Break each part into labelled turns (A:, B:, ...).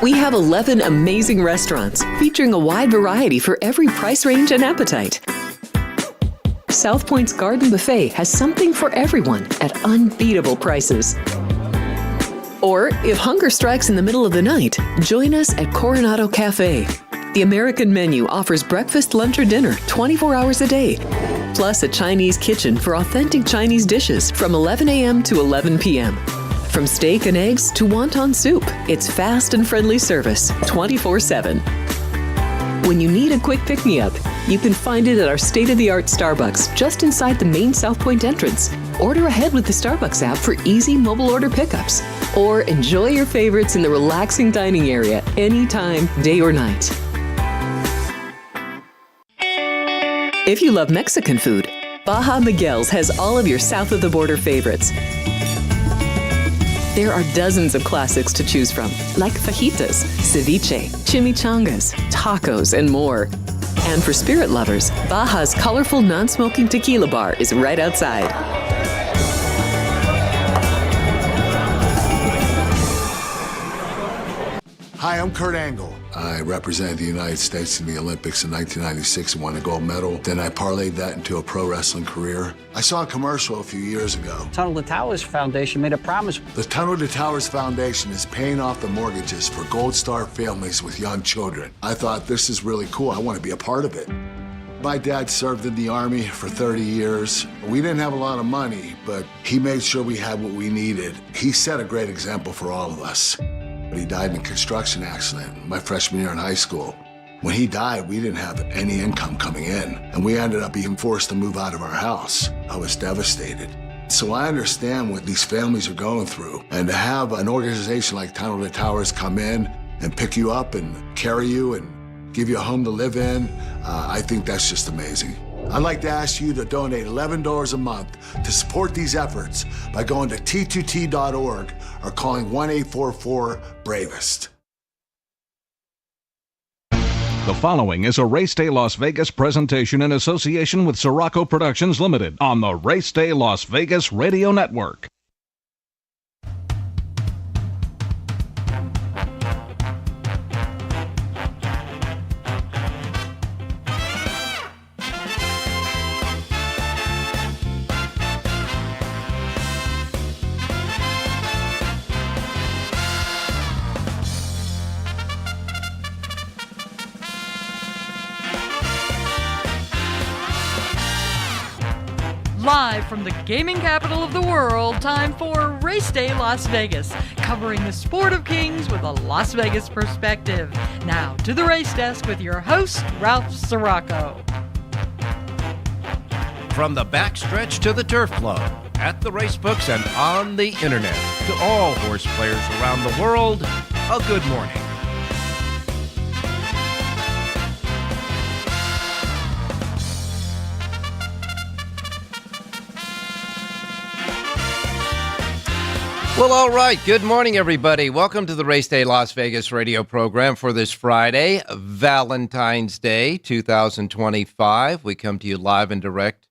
A: We have 11 amazing restaurants featuring a wide variety for every price range and appetite. South Point's Garden Buffet has something for everyone at unbeatable prices. Or, if hunger strikes in the middle of the night, join us at Coronado Cafe. The American menu offers breakfast, lunch, or dinner 24 hours a day, plus a Chinese kitchen for authentic Chinese dishes from 11 a.m. to 11 p.m. From steak and eggs to wonton soup, it's fast and friendly service 24/7. When you need a quick pick-me-up, you can find it at our state-of-the-art Starbucks just inside the main South Point entrance. Order ahead with the Starbucks app for easy mobile order pickups. Or enjoy your favorites in the relaxing dining area anytime, day or night. If you love Mexican food, Baja Miguel's has all of your south-of-the-border favorites. There are dozens of classics to choose from, like fajitas, ceviche, chimichangas, tacos, and more. And for spirit lovers, Baja's colorful non-smoking tequila bar is right outside.
B: Hi, I'm Kurt Angle. I represented the United States in the Olympics in 1996 and won a gold medal. Then I parlayed that into a pro wrestling career. I saw a commercial a few years ago.
C: Tunnel to Towers Foundation made a promise.
B: The Tunnel to Towers Foundation is paying off the mortgages for Gold Star families with young children. I thought, this is really cool. I want to be a part of it. My dad served in the Army for 30 years. We didn't have a lot of money, but he made sure we had what we needed. He set a great example for all of us. He died in a construction accident my freshman year in high school. When he died, we didn't have any income coming in, and we ended up being forced to move out of our house. I was devastated. So I understand what these families are going through, and to have an organization like Tunnel to Towers come in and pick you up and carry you and give you a home to live in, I think that's just amazing. I'd like to ask you to donate $11 a month to support these efforts by going to t2t.org or calling 1-844-BRAVEST.
D: The following is a Race Day Las Vegas presentation in association with Siraco Productions Limited on the Race Day Las Vegas Radio Network.
E: Live from the gaming capital of the world, time for Race Day Las Vegas, covering the sport of kings with a Las Vegas perspective. Now to the race desk with your host, Ralph Siraco.
F: From the backstretch to the turf club, at the racebooks and on the internet, to all horse players around the world, a good morning. Well, all right. Good morning, everybody. Welcome to the Race Day Las Vegas radio program for this Friday, Valentine's Day, 2025. We come to you live and direct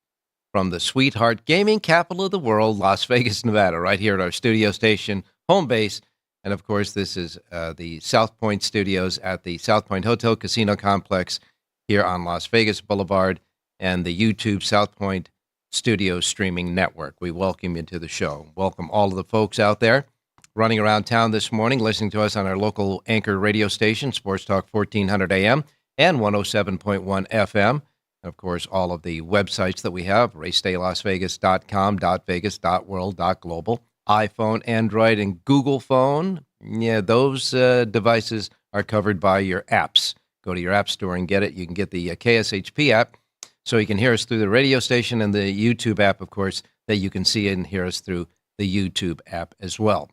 F: from the sweetheart gaming capital of the world, Las Vegas, Nevada, right here at our studio station, home base. And, of course, this is the South Point studios at the South Point Hotel Casino Complex here on Las Vegas Boulevard and the YouTube South Point Studio Streaming Network. We welcome you to the show. Welcome all of the folks out there running around town this morning, listening to us on our local anchor radio station, Sports Talk 1400 AM and 107.1 FM. And of course, all of the websites that we have, racedaylasvegas.com, .vegas, .world, .global, iPhone, Android, and Google phone. Yeah, those devices are covered by your apps. Go to your app store and get it. You can get the KSHP app, so you can hear us through the radio station, and the YouTube app, of course, that you can see and hear us through the YouTube app as well.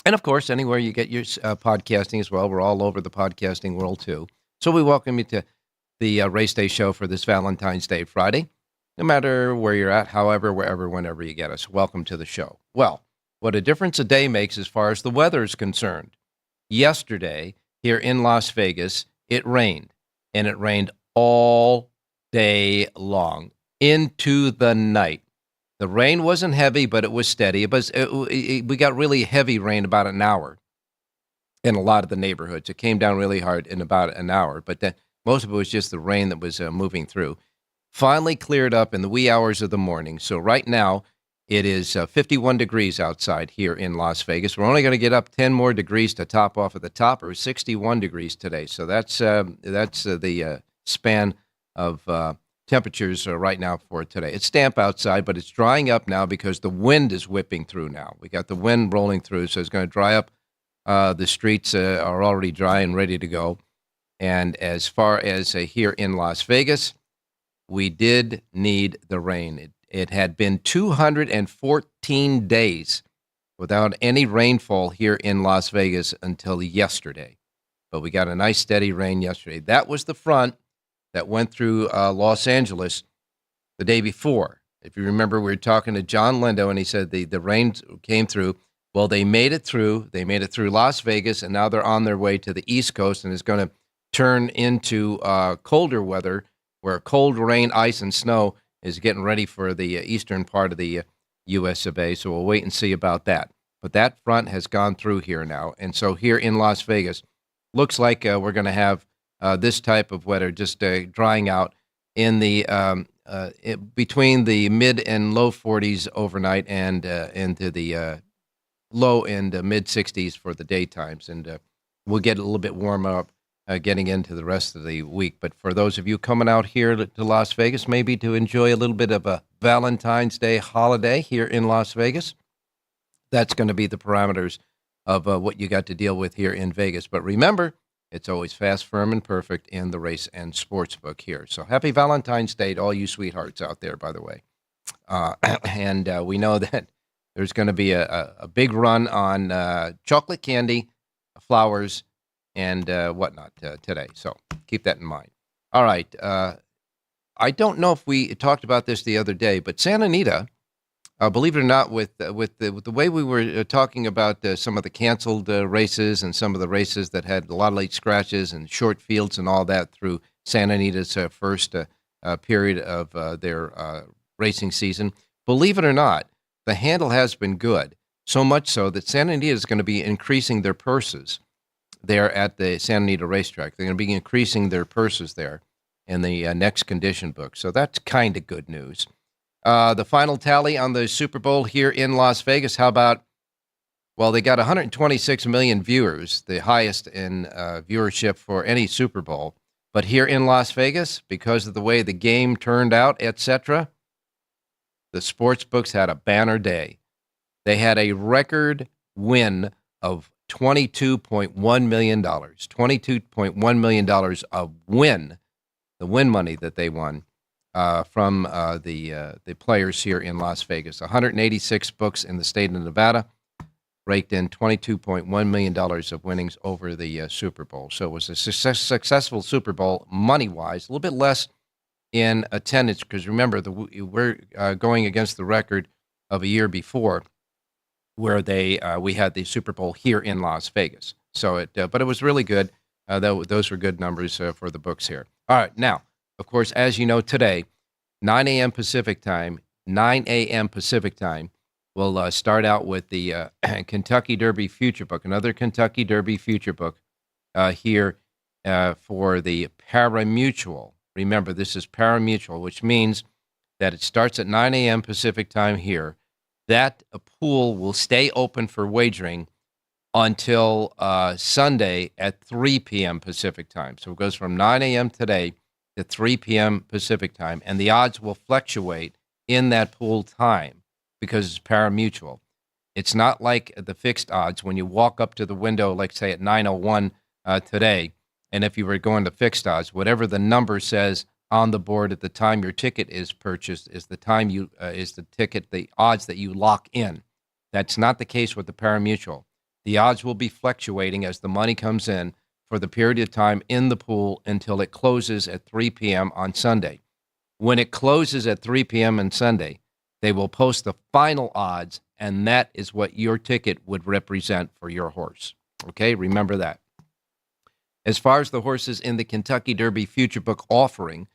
F: And, of course, anywhere you get your podcasting as well. We're all over the podcasting world, too. So we welcome you to the Race Day show for this Valentine's Day Friday. No matter where you're at, however, wherever, whenever you get us, welcome to the show. Well, what a difference a day makes as far as the weather is concerned. Yesterday, here in Las Vegas, it rained, and it rained all day long into the night. The rain wasn't heavy, but it was steady. We got really heavy rain about an hour. in a lot of the neighborhoods. It came down really hard in about an hour, but then most of it was just the rain that was moving through. Finally cleared up in the wee hours of the morning. So right now it is 51 degrees outside here in Las Vegas. We're only going to get up 10 more degrees to top off at the top. It was 61 degrees today. So that's the span of temperatures right now for today. It's damp outside, but it's drying up now because the wind is whipping through now. We got the wind rolling through, so it's going to dry up. The streets are already dry and ready to go. And as far as here in Las Vegas, we did need the rain. It had been 214 days without any rainfall here in Las Vegas until yesterday. But we got a nice steady rain yesterday. That was the front that went through Los Angeles the day before. If you remember, we were talking to John Lindo, and he said the rain came through. Well, they made it through. They made it through Las Vegas, and now they're on their way to the East Coast, and it's going to turn into colder weather, where cold rain, ice, and snow is getting ready for the eastern part of the U.S. of A. So we'll wait and see about that. But that front has gone through here now, and so here in Las Vegas, looks like we're going to have this type of weather just drying out in the between the mid and low 40s overnight and into the low and mid 60s for the daytimes. And we'll get a little bit warmer up getting into the rest of the week. But for those of you coming out here to Las Vegas, maybe to enjoy a little bit of a Valentine's Day holiday here in Las Vegas, that's going to be the parameters of what you got to deal with here in Vegas. But remember, it's always fast, firm, and perfect in the race and sports book here. So happy Valentine's Day to all you sweethearts out there, by the way. And we know that there's going to be a big run on chocolate candy, flowers, and whatnot today. So keep that in mind. All right. I don't know if we talked about this the other day, but Santa Anita, believe it or not, with the way we were talking about some of the canceled races and some of the races that had a lot of late scratches and short fields and all that through Santa Anita's first period of their racing season, believe it or not, the handle has been good, so much so that Santa Anita is going to be increasing their purses there at the Santa Anita racetrack. They're going to be increasing their purses there in the next condition book. So that's kind of good news. The final tally on the Super Bowl here in Las Vegas, how about, well, they got 126 million viewers, the highest in viewership for any Super Bowl. But here in Las Vegas, because of the way the game turned out, etc., the sports books had a banner day. They had a record win of $22.1 million. $22.1 million of win, the win money that they won from the players here in Las Vegas. 186 books in the state of Nevada raked in $22.1 million of winnings over the Super Bowl. So it was a successful Super Bowl money-wise, a little bit less in attendance, because remember, we're going against the record of a year before where we had the Super Bowl here in Las Vegas. So but it was really good. Those were good numbers for the books here. All right, now, of course, as you know, today, 9 a.m. Pacific time, we'll start out with the Kentucky Derby Future Book, another Kentucky Derby Future Book here for the Pari-Mutuel. Remember, this is Pari-Mutuel, which means that it starts at 9 a.m. Pacific time here. That pool will stay open for wagering until Sunday at 3 p.m. Pacific time. So it goes from 9 a.m. today to 3 p.m. Pacific time, and the odds will fluctuate in that pool time because it's Pari-Mutuel. It's not like the fixed odds when you walk up to the window, like say at 9:01 today, and if you were going to fixed odds, whatever the number says on the board at the time your ticket is purchased is the time is the ticket, the odds that you lock in. That's not the case with the Pari-Mutuel. The odds will be fluctuating as the money comes in for the period of time in the pool until it closes at 3 p.m. on Sunday. When it closes at 3 p.m. on Sunday, they will post the final odds, and that is what your ticket would represent for your horse. Okay, remember that. As far as the horses in the Kentucky Derby Future Book offering,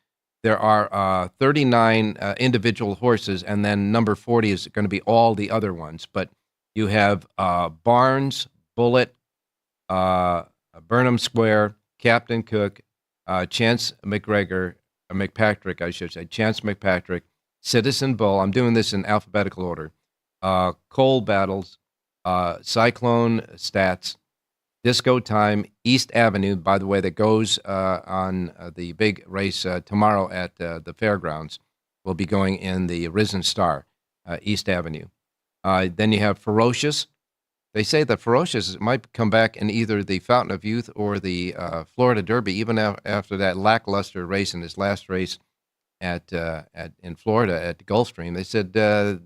F: there are 39 individual horses, and then number 40 is going to be all the other ones. But you have Barnes, Bullet, Burnham Square, Captain Cook, Chance McPatrick, I should say, Chance McPatrick, Citizen Bull. I'm doing this in alphabetical order. Coal Battles, Cyclone Stats, Disco Time, East Avenue, by the way, that goes on the big race tomorrow at the fairgrounds, will be going in the Risen Star, East Avenue. Then you have Ferocious. They say that Ferocious might come back in either the Fountain of Youth or the Florida Derby, even after that lackluster race in his last race in Florida at Gulfstream. They said,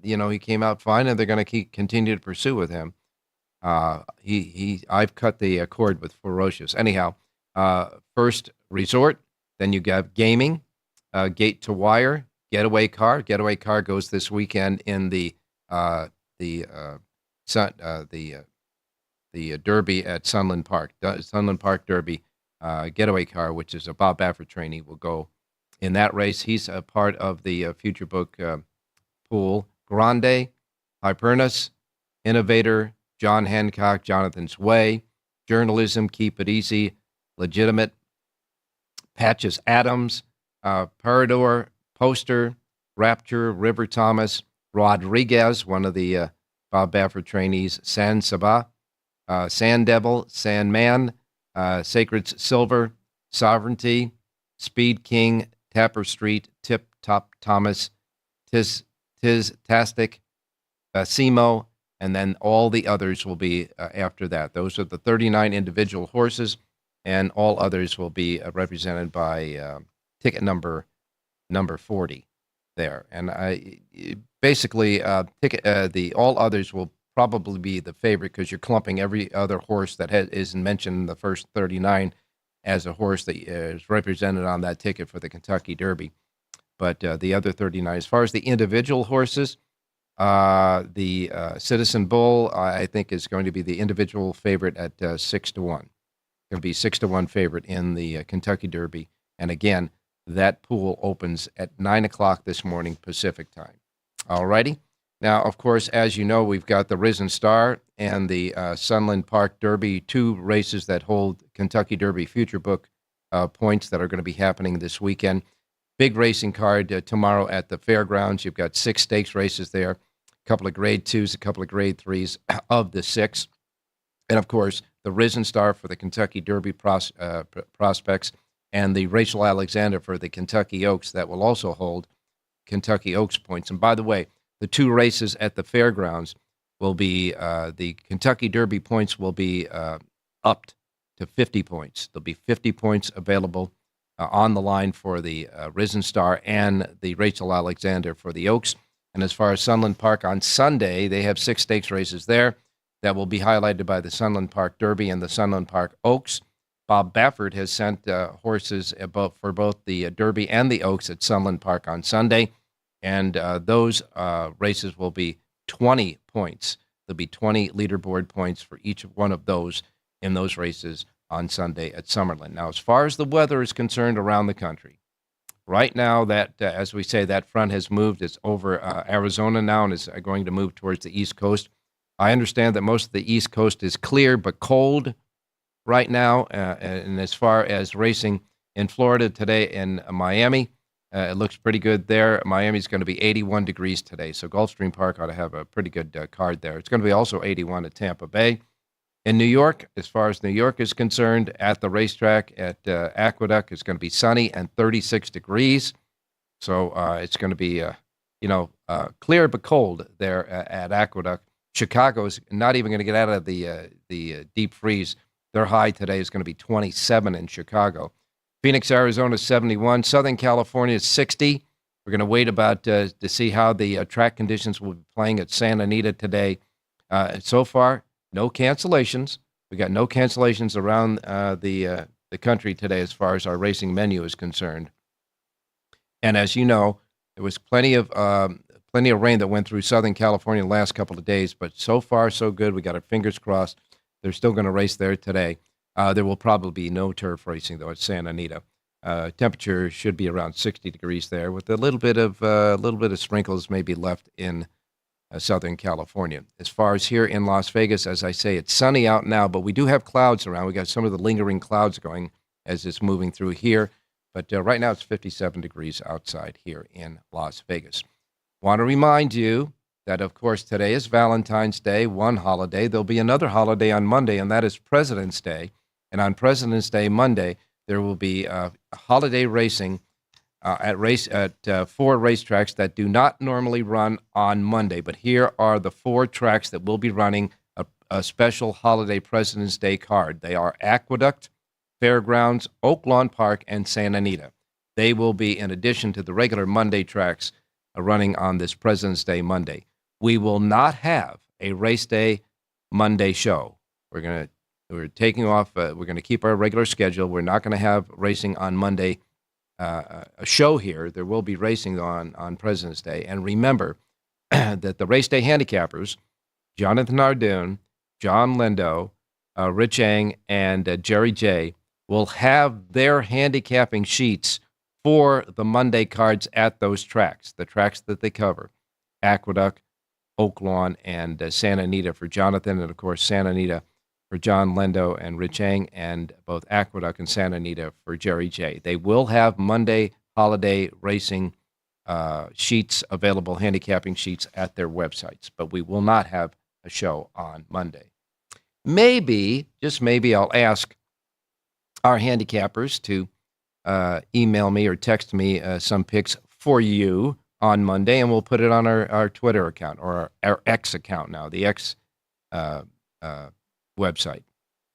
F: he came out fine, and they're going to continue to pursue with him. I've cut the cord with Ferocious. Anyhow, First Resort. Then you got Gaming, Gate to Wire, Getaway Car. Getaway Car goes this weekend in the Derby at Sunland Park. Sunland Park Derby, Getaway Car, which is a Bob Baffert trainee, will go in that race. He's a part of the Future Book pool. Grande, Hypernus, Innovator, John Hancock, Jonathan's Way, Journalism, Keep It Easy, Legitimate, Patches Adams, Parador, Poster, Rapture, River Thomas, Rodriguez, one of the Bob Baffert trainees, San Saba, Sand Devil, Sandman, Sacred Silver, Sovereignty, Speed King, Tapper Street, Tip Top Thomas, Tastic, Simo, and then all the others will be after that. Those are the 39 individual horses, and all others will be represented by ticket number 40 there. And basically, the all others will probably be the favorite, because you're clumping every other horse that isn't mentioned in the first 39 as a horse that is represented on that ticket for the Kentucky Derby. But the other 39, as far as the individual horses, the Citizen Bull, I think, is going to be the individual favorite at 6-1. Going to be 6-1 favorite in the Kentucky Derby. And again, that pool opens at 9 o'clock this morning Pacific time. All righty. Now, of course, as you know, we've got the Risen Star and the Sunland Park Derby, two races that hold Kentucky Derby Future Book points that are going to be happening this weekend. Big racing card tomorrow at the fairgrounds. You've got 6 stakes races there, a couple of grade 2s, a couple of grade 3s of the 6. And, of course, the Risen Star for the Kentucky Derby prospects, and the Rachel Alexander for the Kentucky Oaks that will also hold Kentucky Oaks points. And by the way, the 2 races at the fairgrounds will be, the Kentucky Derby points will be upped to 50 points. There'll be 50 points available on the line for the Risen Star and the Rachel Alexander for the Oaks. And as far as Sunland Park on Sunday, they have 6 stakes races there that will be highlighted by the Sunland Park Derby and the Sunland Park Oaks. Bob Baffert has sent horses for both the Derby and the Oaks at Sunland Park on Sunday. And those races will be 20 points. There'll be 20 leaderboard points for each one of those in those races on Sunday at Summerlin. Now, as far as the weather is concerned around the country, right now, that as we say, that front has moved. It's over Arizona now and is going to move towards the East Coast. I understand that most of the East Coast is clear but cold right now. And as far as racing in Florida today in Miami, it looks pretty good there. Miami's going to be 81 degrees today, so Gulfstream Park ought to have a pretty good card there. It's going to be also 81 at Tampa Bay. In New York, as far as New York is concerned, at the racetrack at Aqueduct, it's going to be sunny and 36 degrees. So it's going to be, clear but cold there at Aqueduct. Chicago's not even going to get out of the deep freeze. Their high today is going to be 27 in Chicago. Phoenix, Arizona, 71. Southern California is 60. We're going to wait about to see how the track conditions will be playing at Santa Anita today. So far, no cancellations. We got no cancellations around the country today as far as our racing menu is concerned. And as you know, there was plenty of rain that went through Southern California the last couple of days, but so far so good. We got our fingers crossed. They're still going to race there today. There will probably be no turf racing, though, at Santa Anita. Temperature should be around 60 degrees there, with a little bit of sprinkles maybe left in Southern California. As far as here in Las Vegas, as I say, it's sunny out now, but we do have clouds around. We got some of the lingering clouds going as it's moving through here. But right now it's 57 degrees outside here in Las Vegas. Want to remind you that, of course, today is Valentine's Day, one holiday. There'll be another holiday on Monday, and that is President's Day. And on President's Day, Monday, there will be holiday racing at 4 racetracks that do not normally run on Monday. But here are the 4 tracks that will be running a special holiday President's Day card. They are Aqueduct, Fairgrounds, Oak Lawn Park, and Santa Anita. They will be in addition to the regular Monday tracks running on this President's Day Monday. We will not have a race day Monday show. We're taking off. We're going to keep our regular schedule. We're not going to have racing on Monday. A show here. There will be racing on President's Day. And remember that the race day handicappers, Jonathan Hardoon, John Lindo, Rich Eng, and Jerry J, will have their handicapping sheets for the Monday cards at those tracks, the tracks that they cover, Aqueduct, Oak Lawn, and Santa Anita for Jonathan, and, of course, Santa Anita for John Lindo and Rich Eng, and both Aqueduct and Santa Anita for Jerry J. They will have Monday holiday racing sheets available, handicapping sheets at their websites, but we will not have a show on Monday. Maybe, just maybe, I'll ask our handicappers to email me or text me some picks for you on Monday, and we'll put it on our Twitter account, or our X account now, the X website.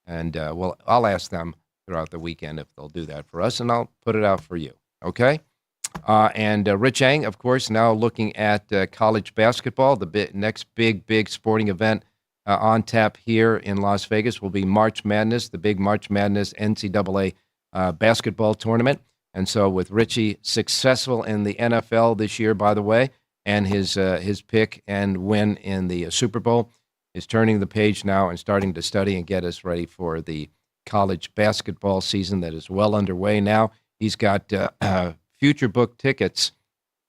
F: And I'll ask them throughout the weekend if they'll do that for us, and I'll put it out for you, okay? And Rich Eng, of course, now looking at college basketball. The next big sporting event on tap here in Las Vegas will be March Madness, the big March Madness NCAA basketball tournament. And so with Richie successful in the NFL this year, by the way, and his pick and win in the Super Bowl, is turning the page now and starting to study and get us ready for the college basketball season that is well underway now. He's got future book tickets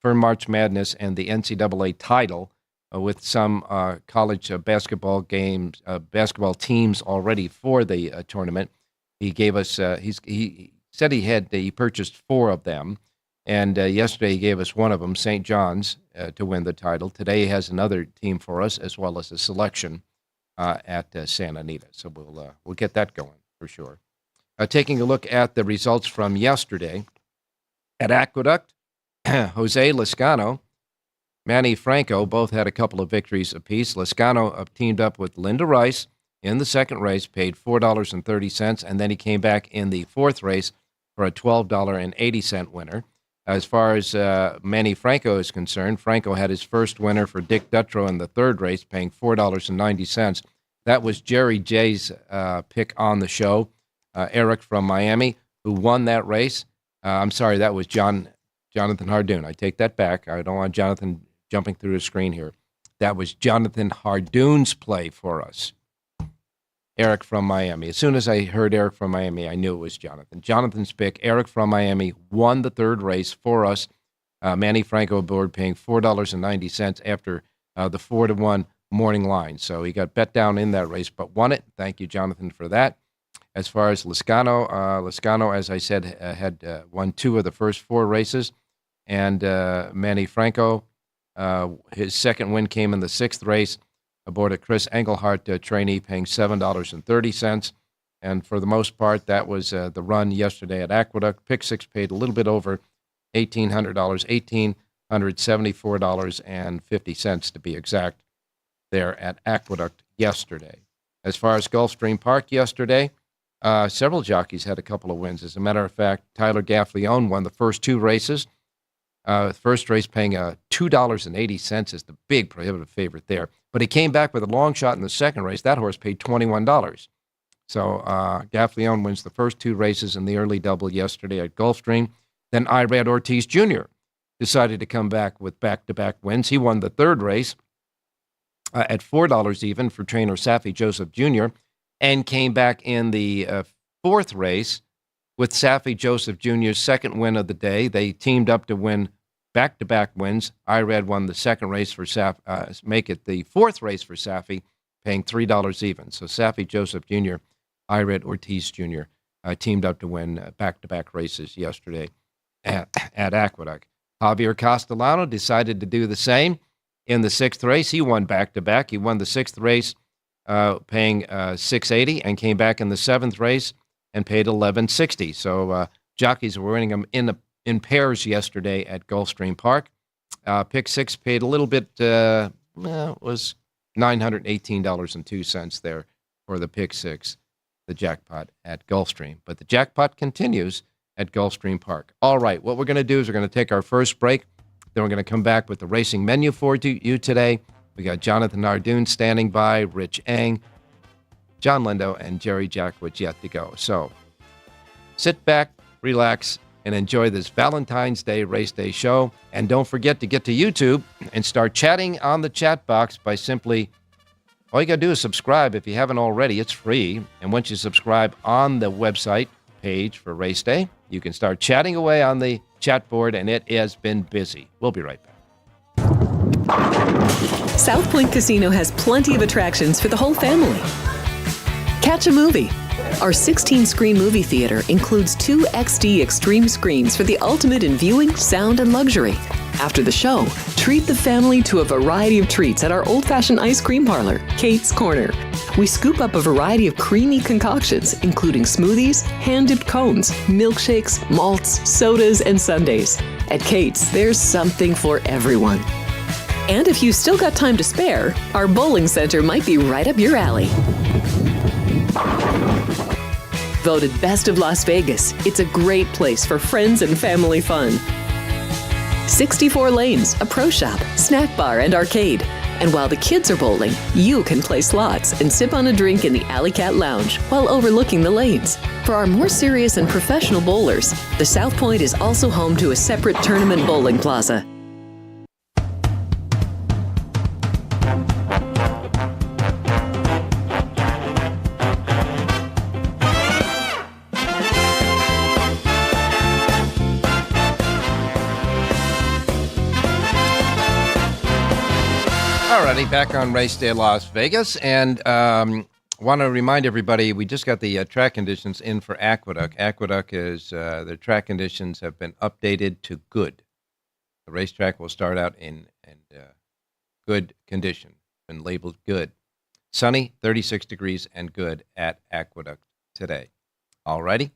F: for March Madness and the NCAA title with some college basketball games, basketball teams already for the tournament. He gave us, he said he purchased 4 of them, and yesterday he gave us one of them, St. John's, to win the title. Today he has another team for us, as well as a selection at Santa Anita. So we'll get that going for sure. Taking a look at the results from yesterday at Aqueduct, Jose Lascano, Manny Franco both had a couple of victories apiece. Lascano teamed up with Linda Rice in the second race, paid $4.30, and then he came back in the fourth race for a $12.80 winner. As far as Manny Franco is concerned, Franco had his first winner for Dick Dutrow in the third race, paying $4.90. That was Jerry J's pick on the show, Eric from Miami, who won that race. I'm sorry, that was Jonathan Hardoon. I take that back. I don't want Jonathan jumping through the screen here. That was Jonathan Hardoon's play for us. Eric from Miami. As soon as I heard Eric from Miami, I knew it was Jonathan. Jonathan's pick, Eric from Miami, won the third race for us. Manny Franco aboard, paying $4.90 after the 4-1 morning line. So he got bet down in that race, but won it. Thank you, Jonathan, for that. As far as Lascano, as I said, had won 2 of the first 4 races. And Manny Franco, his second win came in the 6th race aboard a Chris Engelhart trainee, paying $7.30. And for the most part, that was the run yesterday at Aqueduct. Pick 6 paid a little bit over $1,800, $1,874.50 to be exact, there at Aqueduct yesterday. As far as Gulfstream Park yesterday, several jockeys had a couple of wins. As a matter of fact, Tyler Gaffleone won the first 2 races. First race paying $2.80 is the big prohibitive favorite there. But he came back with a long shot in the second race. That horse paid $21. So Gaffleone wins the first 2 races in the early double yesterday at Gulfstream. Then Irad Ortiz Jr. decided to come back with back-to-back wins. He won the third race at $4 even for trainer Safi Joseph Jr. and came back in the fourth race with Safi Joseph Jr.'s second win of the day. They teamed up to win back-to-back wins. Irad won the second race for make it the fourth race for Safi, paying $3 even. So Safi Joseph Jr., Irad Ortiz Jr. Teamed up to win back-to-back races yesterday at Aqueduct. Javier Castellano decided to do the same in the sixth race. He won back-to-back. He won the sixth race paying $6.80 and came back in the seventh race and paid $11.60. So jockeys were winning them in pairs yesterday at Gulfstream Park. Pick six paid a little bit, was $918.02 there for the pick six, the jackpot at Gulfstream. But the jackpot continues at Gulfstream Park. All right, what we're going to do is we're going to take our first break. Then we're going to come back with the racing menu for you today. We got Jonathan Hardoon standing by, Rich Eng, John Lindo, and Jerry Jacovitz yet to go. So sit back, relax, and enjoy this Valentine's Day Race Day show. And don't forget to get to YouTube and start chatting on the chat box by simply, all you got to do is subscribe if you haven't already. It's free. And once you subscribe on the website page for Race Day, you can start chatting away on the chat board, and it has been busy. We'll be right back.
A: South Point Casino has plenty of attractions for the whole family. Catch a movie. Our 16-screen movie theater includes 2 XD Extreme screens for the ultimate in viewing, sound, and luxury. After the show, treat the family to a variety of treats at our old-fashioned ice cream parlor, Kate's Corner. We scoop up a variety of creamy concoctions, including smoothies, hand-dipped cones, milkshakes, malts, sodas, and sundaes. At Kate's, there's something for everyone. And if you've still got time to spare, our bowling center might be right up your alley. Voted Best of Las Vegas, it's a great place for friends and family fun. 64 lanes, a pro shop, snack bar, and arcade. And while the kids are bowling, you can play slots and sip on a drink in the Alley Cat Lounge while overlooking the lanes. For our more serious and professional bowlers, the South Point is also home to a separate tournament bowling plaza.
F: Alrighty, back on Race Day Las Vegas, and want to remind everybody we just got the track conditions in for Aqueduct. Aqueduct is the track conditions have been updated to good. The racetrack will start out in good condition, been labeled good. Sunny, 36 degrees, and good at Aqueduct today. Alrighty.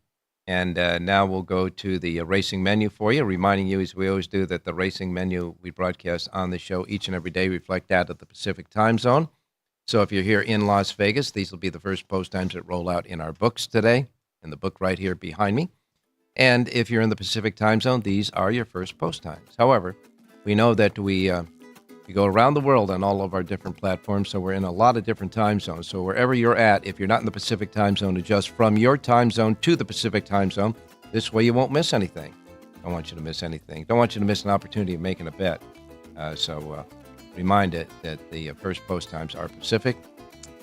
F: And now we'll go to the racing menu for you, reminding you, as we always do, that the racing menu we broadcast on the show each and every day reflect that of the Pacific time zone. So if you're here in Las Vegas, these will be the first post times that roll out in our books today, in the book right here behind me. And if you're in the Pacific time zone, these are your first post times. However, we know that we go around the world on all of our different platforms, so we're in a lot of different time zones. So wherever you're at, if you're not in the Pacific time zone, adjust from your time zone to the Pacific time zone. This way you won't miss anything. Don't want you to miss anything. Don't want you to miss an opportunity of making a bet. So remind it that the first post times are Pacific.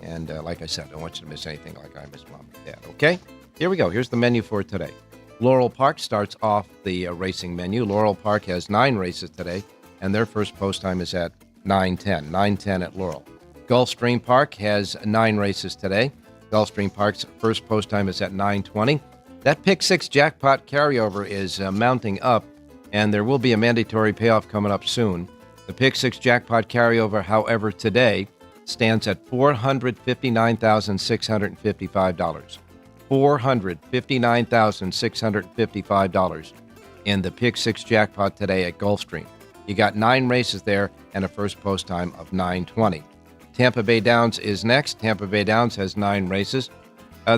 F: And like I said, don't want you to miss anything like I miss Mom and Dad. Okay? Here we go. Here's the menu for today. Laurel Park starts off the racing menu. Laurel Park has 9 races today, and their first post time is at 9:10. 9:10 at Laurel. Gulfstream Park has 9 races today. Gulfstream Park's first post time is at 9:20. That pick 6 jackpot carryover is mounting up, and there will be a mandatory payoff coming up soon. The pick 6 jackpot carryover, however, today stands at $459,655. $459,655 in the pick 6 jackpot today at Gulfstream. You got 9 races there and a first post time of 9:20. Tampa Bay Downs is next. Tampa Bay Downs has 9 races.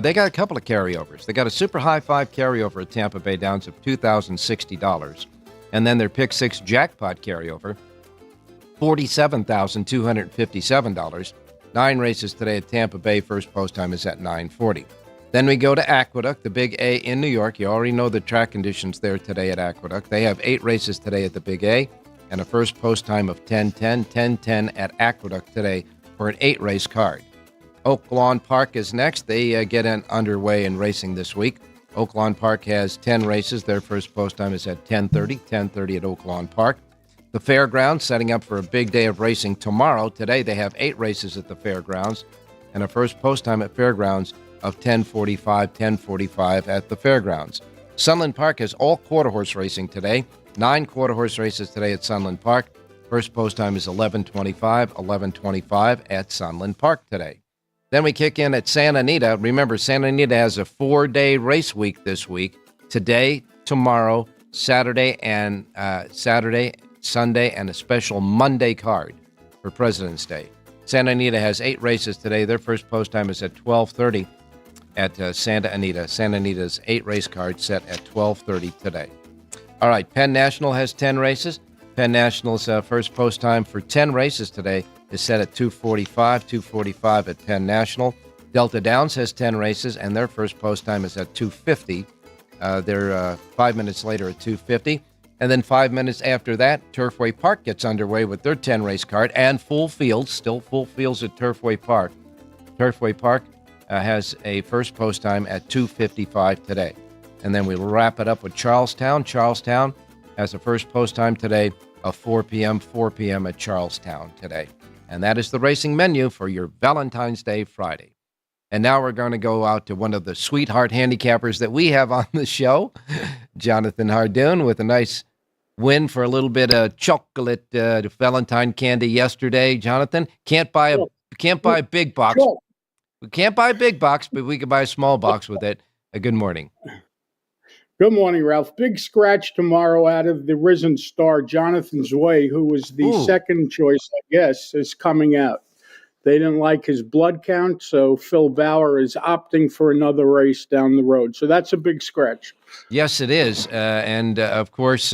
F: They got a couple of carryovers. They got a super high 5 carryover at Tampa Bay Downs of $2,060. And then their pick 6 jackpot carryover, $47,257. 9 races today at Tampa Bay. First post time is at 9:40. Then we go to Aqueduct, the Big A in New York. You already know the track conditions there today at Aqueduct. They have 8 races today at the Big A and a first post time of 10:10. 10:10 at Aqueduct today for an 8-race card. Oaklawn Park is next. They get underway in racing this week. Oaklawn Park has 10 races. Their first post time is at 10:30. 10:30 at Oaklawn Park. The fairgrounds setting up for a big day of racing tomorrow. Today they have 8 races at the fairgrounds and a first post time at fairgrounds of 10:45 at the fairgrounds. Sunland Park has all quarter horse racing today. 9 quarter horse races today at Sunland Park. First post time is 11:25 at Sunland Park today. Then we kick in at Santa Anita. Remember, Santa Anita has a 4-day race week this week. Today, tomorrow, Saturday, Sunday, and a special Monday card for President's Day. Santa Anita has 8 races today. Their first post time is at 12:30 at Santa Anita. Santa Anita's 8 race card set at 12:30 today. All right, Penn National has 10 races. Penn National's first post time for 10 races today is set at 2:45 at Penn National. Delta Downs has 10 races, and their first post time is at 2:50. They're 5 minutes later at 2:50. And then 5 minutes after that, Turfway Park gets underway with their 10 race card and full fields, still full fields at Turfway Park. Turfway Park has a first post time at 2:55 today. And then we'll wrap it up with Charlestown. Charlestown has a first post time today of 4 p.m. at Charlestown today. And that is the racing menu for your Valentine's Day Friday. And now we're going to go out to one of the sweetheart handicappers that we have on the show, Jonathan Hardoon, with a nice win for a little bit of chocolate Valentine candy yesterday. Jonathan, can't buy a big box. We can't buy a big box, but we can buy a small box with it. Good morning.
G: Good morning, Ralph. Big scratch tomorrow out of the Risen Star, Jonathan's Way, who was the second choice, I guess, is coming out. They didn't like his blood count, so Phil Bauer is opting for another race down the road. So that's a big scratch.
F: Yes, it is. And, of course,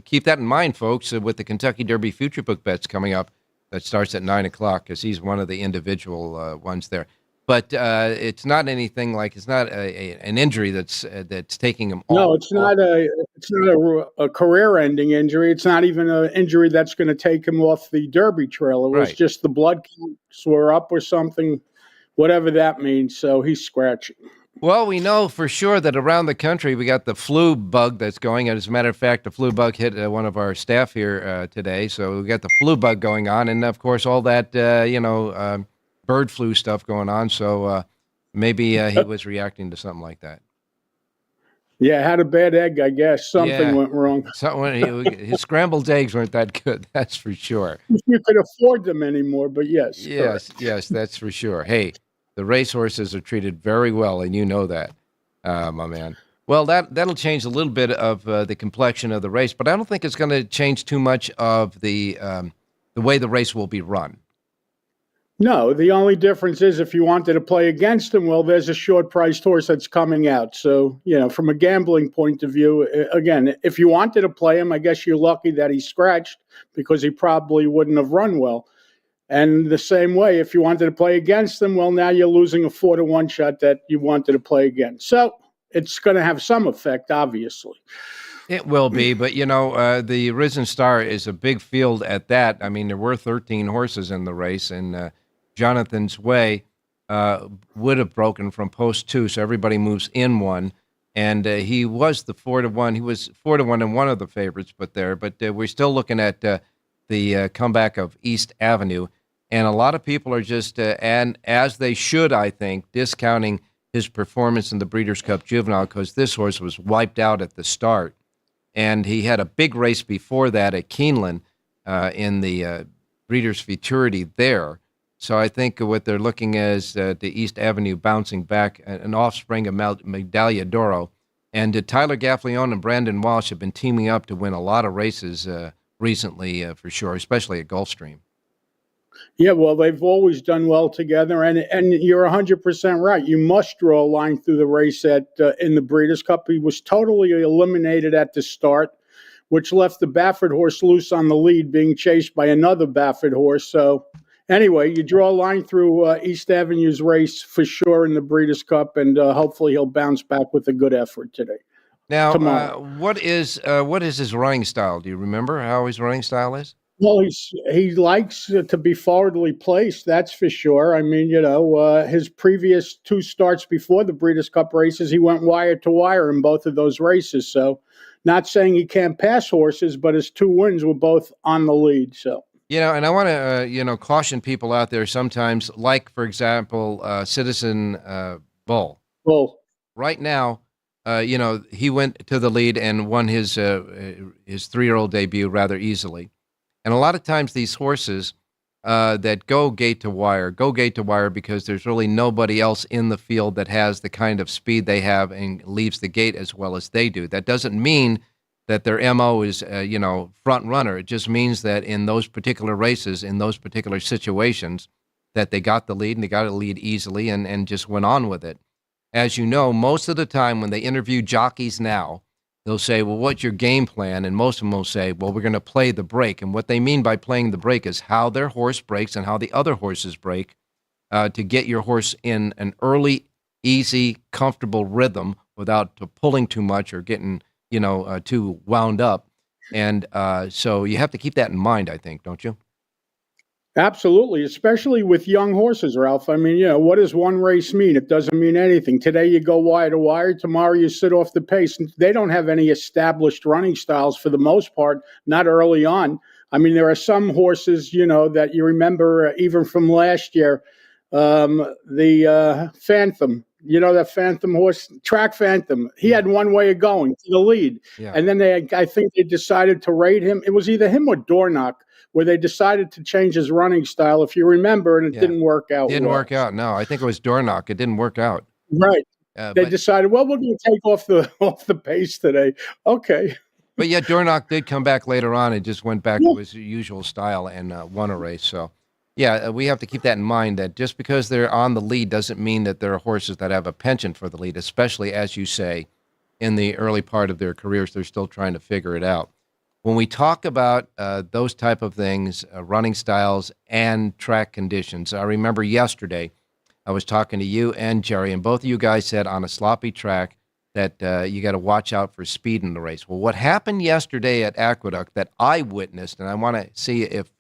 F: keep that in mind, folks, with the Kentucky Derby Future Book Bets coming up that starts at 9 o'clock, because he's one of the individual ones there. But it's not anything like, it's not an injury that's taking him off.
G: No, it's not a career-ending injury. It's not even an injury that's going to take him off the Derby trail. It was just the blood counts were up or something, whatever that means. So he's scratching.
F: Well, we know for sure that around the country we got the flu bug that's going. And as a matter of fact, the flu bug hit one of our staff here today. So we got the flu bug going on. And, of course, all that, bird flu stuff going on, so maybe he was reacting to something like that.
G: Yeah, had a bad egg, I guess. Something went wrong.
F: His scrambled eggs weren't that good, that's for sure.
G: You could afford them anymore, but yes.
F: Yes, that's for sure. Hey, the racehorses are treated very well, and you know that, my man. Well, that'll change a little bit of the complexion of the race, but I don't think it's going to change too much of the way the race will be run.
G: No, the only difference is if you wanted to play against him, well, there's a short-priced horse that's coming out. So, from a gambling point of view, again, if you wanted to play him, I guess you're lucky that he scratched because he probably wouldn't have run well. And the same way, if you wanted to play against him, well, now you're losing a 4-1 shot that you wanted to play against. So it's going to have some effect, obviously.
F: It will be, but, the Risen Star is a big field at that. I mean, there were 13 horses in the race, and Jonathan's Way would have broken from post 2, so everybody moves in one. And he was the 4-1. He was 4-1 in one of the favorites, but we're still looking at the comeback of East Avenue. And a lot of people are just, and as they should, I think, discounting his performance in the Breeders' Cup Juvenile, because this horse was wiped out at the start. And he had a big race before that at Keeneland in the Breeders' Futurity there. So I think what they're looking at is the East Avenue bouncing back, an offspring of Medaglia d'Oro. And Tyler Gaffleone and Brandon Walsh have been teaming up to win a lot of races recently, for sure, especially at Gulfstream.
G: Yeah, well, they've always done well together, and you're 100% right. You must draw a line through the race in the Breeders' Cup. He was totally eliminated at the start, which left the Baffert horse loose on the lead, being chased by another Baffert horse. So anyway, you draw a line through East Avenue's race for sure in the Breeders' Cup, and hopefully he'll bounce back with a good effort today.
F: Now, what is his running style? Do you remember how his running style is?
G: Well, he likes to be forwardly placed, that's for sure. I mean, his previous 2 starts before the Breeders' Cup races, he went wire to wire in both of those races. So, not saying he can't pass horses, but his 2 wins were both on the lead. So,
F: And I want to, caution people out there sometimes, like, for example, Citizen Bull.
G: well,
F: Right now, he went to the lead and won his 3-year-old debut rather easily. And a lot of times these horses that go gate to wire because there's really nobody else in the field that has the kind of speed they have and leaves the gate as well as they do. That doesn't mean that their MO is, front runner. It just means that in those particular races, in those particular situations, that they got the lead and they got the lead easily and just went on with it. As you know, most of the time when they interview jockeys now, they'll say, well, what's your game plan? And most of them will say, well, we're going to play the break. And what they mean by playing the break is how their horse breaks and how the other horses break to get your horse in an early, easy, comfortable rhythm without pulling too much or getting, too wound up. And so you have to keep that in mind, I think, don't you?
G: absolutely, especially with young horses, Ralph. I mean, what does one race mean? It doesn't mean anything. Today you go wire to wire, tomorrow you sit off the pace. They don't have any established running styles for the most part, not early on. I mean, there are some horses, that you remember even from last year, the Phantom. That Phantom horse, Track Phantom. He had one way of going to the lead.
F: Yeah.
G: And then I think they decided to rate him. It was either him or Dornock, where they decided to change his running style, if you remember, and it didn't work out.
F: Didn't work out. No, I think it was Dornock. It didn't work out.
G: Right. They decided, well, we're going to take off the pace today. Okay.
F: But yet Dornock did come back later on and just went back to his usual style and won a race. So, we have to keep that in mind, that just because they're on the lead doesn't mean that there are horses that have a penchant for the lead, especially, as you say, in the early part of their careers. They're still trying to figure it out. When we talk about those type of things, running styles and track conditions, I remember yesterday I was talking to you and Jerry, and both of you guys said on a sloppy track that you got to watch out for speed in the race. Well, what happened yesterday at Aqueduct that I witnessed, and I want to see if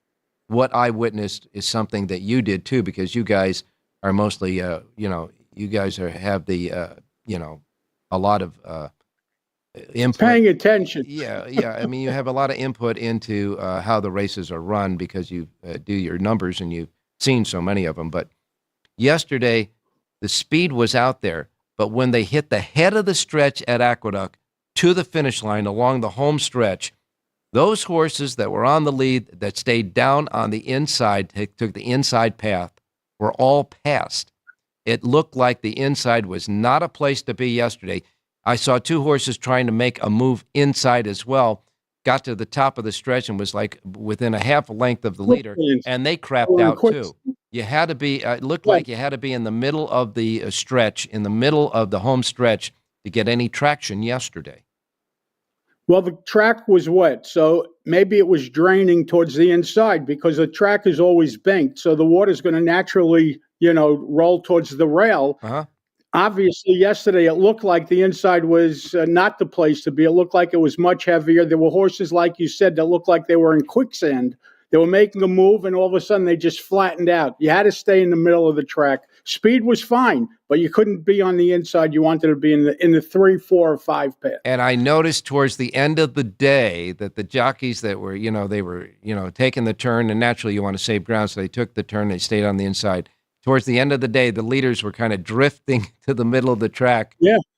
F: what I witnessed is something that you did too, because you guys are mostly, you guys have the, a lot of input.
G: Paying attention.
F: Yeah. I mean, you have a lot of input into how the races are run because you do your numbers and you've seen so many of them. But yesterday, the speed was out there. But when they hit the head of the stretch at Aqueduct to the finish line along the home stretch, those horses that were on the lead that stayed down on the inside, took the inside path, were all passed. It looked like the inside was not a place to be yesterday. I saw 2 horses trying to make a move inside as well, got to the top of the stretch and was like within a half a length of the leader, and they crapped out too. You had to be, it looked like you had to be in the middle of the stretch, in the middle of the home stretch to get any traction yesterday.
G: Well, the track was wet, so maybe it was draining towards the inside because the track is always banked, so the water's going to naturally, roll towards the rail.
F: Uh-huh.
G: Obviously, yesterday it looked like the inside was not the place to be. It looked like it was much heavier. There were horses, like you said, that looked like they were in quicksand. They were making a move, and all of a sudden they just flattened out. You had to stay in the middle of the track. Speed was fine, but you couldn't be on the inside. You wanted to be in the 3, 4, or 5 path.
F: And I noticed towards the end of the day that the jockeys that were, they were, taking the turn, and naturally you want to save ground, so they took the turn, they stayed on the inside. Towards the end of the day, the leaders were kind of drifting to the middle of the track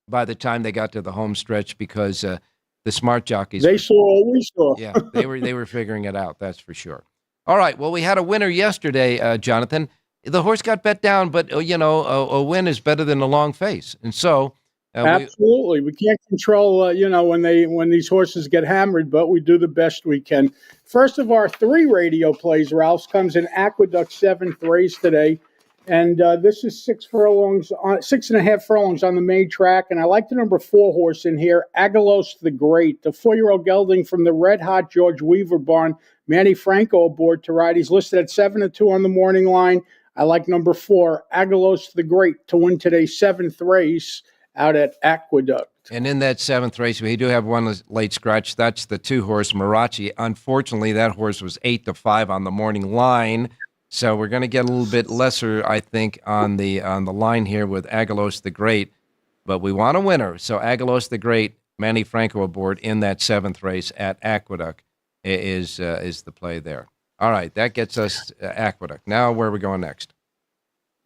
F: by the time they got to the home stretch because the smart jockeys.
G: They saw what we saw.
F: Yeah, they were figuring it out, that's for sure. All right, well, we had a winner yesterday, Jonathan. The horse got bet down, but, a win is better than a long face. And so...
G: absolutely. We can't control, when these horses get hammered, but we do the best we can. First of our 3 radio plays, Ralph's, comes in Aqueduct 7th race today. And this is 6.5 furlongs on the main track. And I like the number 4 horse in here, Agalos the Great, the 4-year-old gelding from the Red Hot George Weaver barn. Manny Franco aboard to ride. He's listed at 7-2 on the morning line. I like number 4, Agalos the Great, to win today's 7th race. out at Aqueduct.
F: And in that 7th race, we do have one late scratch. That's the 2-horse Marachi. Unfortunately, that horse was 8-5 on the morning line. So we're going to get a little bit lesser, I think, on the line here with Agalos the Great. But we want a winner. So Agalos the Great, Manny Franco aboard in that 7th race at Aqueduct is the play there. All right, that gets us Aqueduct. Now where are we going next?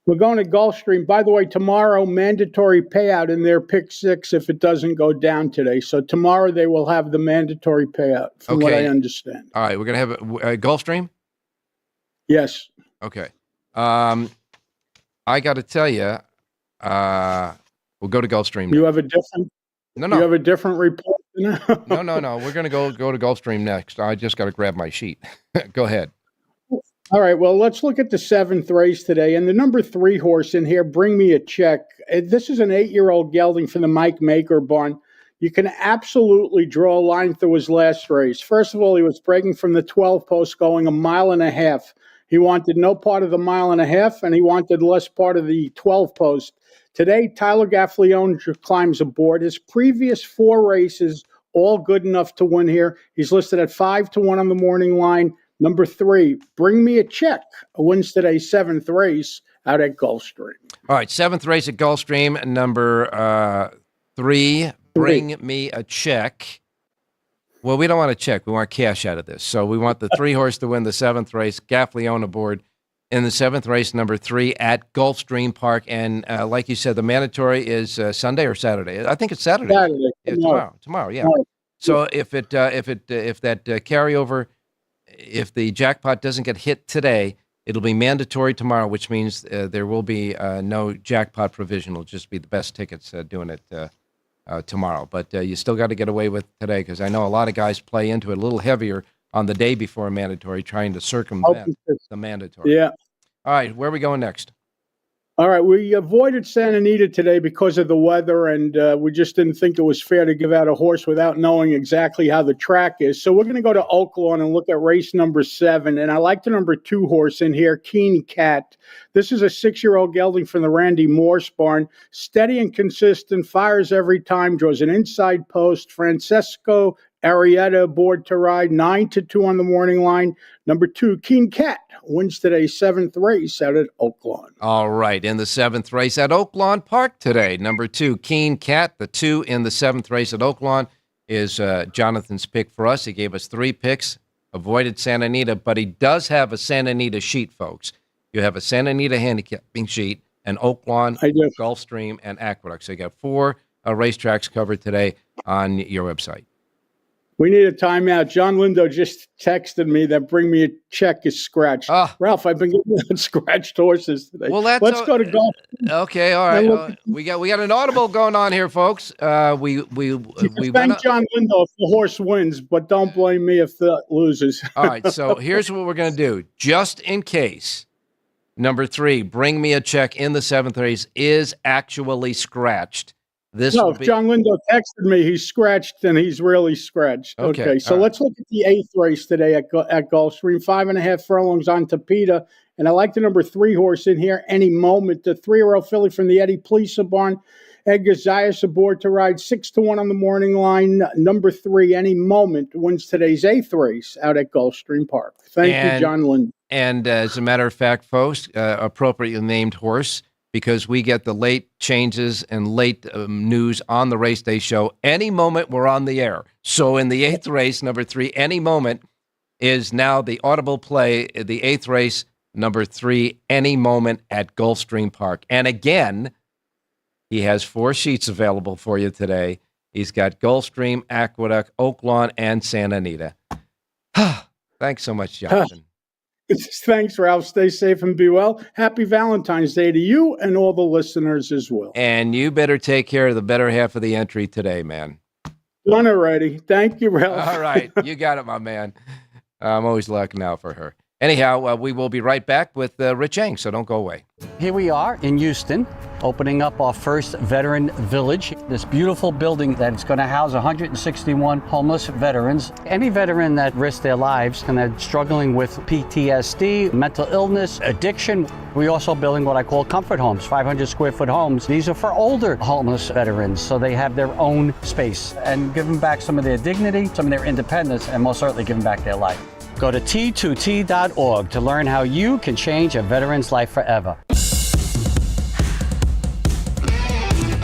G: We're going to Gulfstream. By the way, tomorrow, mandatory payout in their pick 6 if it doesn't go down today. So tomorrow they will have the mandatory payout, from what I understand.
F: All right, we're going to have a Gulfstream?
G: Yes.
F: Okay. I got to tell you, we'll go to Gulfstream.
G: You have a different...
F: No.
G: You have a different report?
F: No. We're going to go to Gulfstream next. I just got to grab my sheet. Go ahead.
G: All right, well, let's look at the 7th race today. And the number 3 horse in here, Bring Me a Check. This is an 8-year-old gelding from the Mike Maker barn. You can absolutely draw a line through his last race. First of all, he was breaking from the 12 post going 1.5 miles. He wanted no part of the 1.5 miles, and he wanted less part of the 12 post. Today, Tyler Gaffleone climbs aboard. His previous 4 races, all good enough to win here. He's listed at 5-1 on the morning line. Number 3, Bring Me a Check, wins today's 7th race out at Gulfstream.
F: All right, 7th race at Gulfstream. Number 3, Bring Me a Check. Well, we don't want a check. We want cash out of this. So we want the 3-horse to win the 7th race. Gaffleone aboard in the 7th race, number 3 at Gulfstream Park. And like you said, the mandatory is Sunday or Saturday. I think it's Saturday.
G: Saturday.
F: Yeah, tomorrow. Yeah.
G: Tomorrow.
F: So if that carryover, if the jackpot doesn't get hit today, it'll be mandatory tomorrow, which means there will be no jackpot provision. It'll just be the best tickets doing it tomorrow. But you still got to get away with today, because I know a lot of guys play into it a little heavier on the day before mandatory, trying to circumvent the mandatory.
G: Yeah.
F: All right, where are we going next?
G: All right, we avoided Santa Anita today because of the weather, and we just didn't think it was fair to give out a horse without knowing exactly how the track is. So we're going to go to Oaklawn and look at race number 7, and I like the number 2 horse in here, Keen Cat. This is a 6-year-old gelding from the Randy Morse barn. Steady and consistent, fires every time, draws an inside post. Francesco Arietta aboard to ride, 9-2 on the morning line. Number 2, Keen Cat, wins today's 7th race out at Oaklawn.
F: All right, in the 7th race at Oaklawn Park today, number 2, Keen Cat. The 2 in the 7th race at Oaklawn is Jonathan's pick for us. He gave us 3 picks, avoided Santa Anita, but he does have a Santa Anita sheet, folks. You have a Santa Anita handicapping sheet, and Oaklawn, Gulfstream, and Aqueduct. So you got 4 racetracks covered today on your website.
G: We need a timeout. John Lindo just texted me that Bring Me a Check is scratched. Ralph, I've been getting out scratched horses today.
F: Well,
G: let's go to golf.
F: Okay, all right. We got an audible going on here, folks. We
G: thank John Lindo if the horse wins, but don't blame me if the loses.
F: All right. So here's what we're going to do, just in case. Number 3, Bring Me a Check in the 7th race is actually scratched. If
G: John Lindo texted me, he's scratched, and he's really scratched. Okay, so let's look at the 8th race today at Gulfstream. 5.5 furlongs on Tapeta, and I like the number 3 horse in here, Any Moment. The 3-year-old filly from the Eddie Pleasa barn. Edgar Zayas aboard to ride, 6-1 on the morning line. Number 3, Any Moment, wins today's 8th race out at Gulfstream Park. Thank you, John Lindo.
F: And as a matter of fact, folks, appropriately named horse, because we get the late changes and late news on the race day show. Any Moment, we're on the air. So in the 8th race, number 3, Any Moment is now the audible play. The 8th race, number 3, Any Moment at Gulfstream Park. And again, he has 4 sheets available for you today. He's got Gulfstream, Aqueduct, Oaklawn, and Santa Anita. Thanks so much, Jonathan.
G: Thanks, Ralph. Stay safe and be well. Happy Valentine's Day to you and all the listeners as well.
F: And you better take care of the better half of the entry today, man.
G: Done already. Thank you, Ralph.
F: All right. You got it, my man. I'm always looking out for her. Anyhow, we will be right back with Rich Eng, so don't go away.
C: Here we are in Houston opening up our first veteran village, this beautiful building that's going to house 161 homeless veterans. Any veteran that risks their lives and they're struggling with PTSD, mental illness, addiction. We're also building what I call comfort homes, 500 square foot homes. These are for older homeless veterans, so they have their own space, and give them back some of their dignity, some of their independence, and most certainly give them back their life. Go to T2T.org to learn how you can change a veteran's life forever.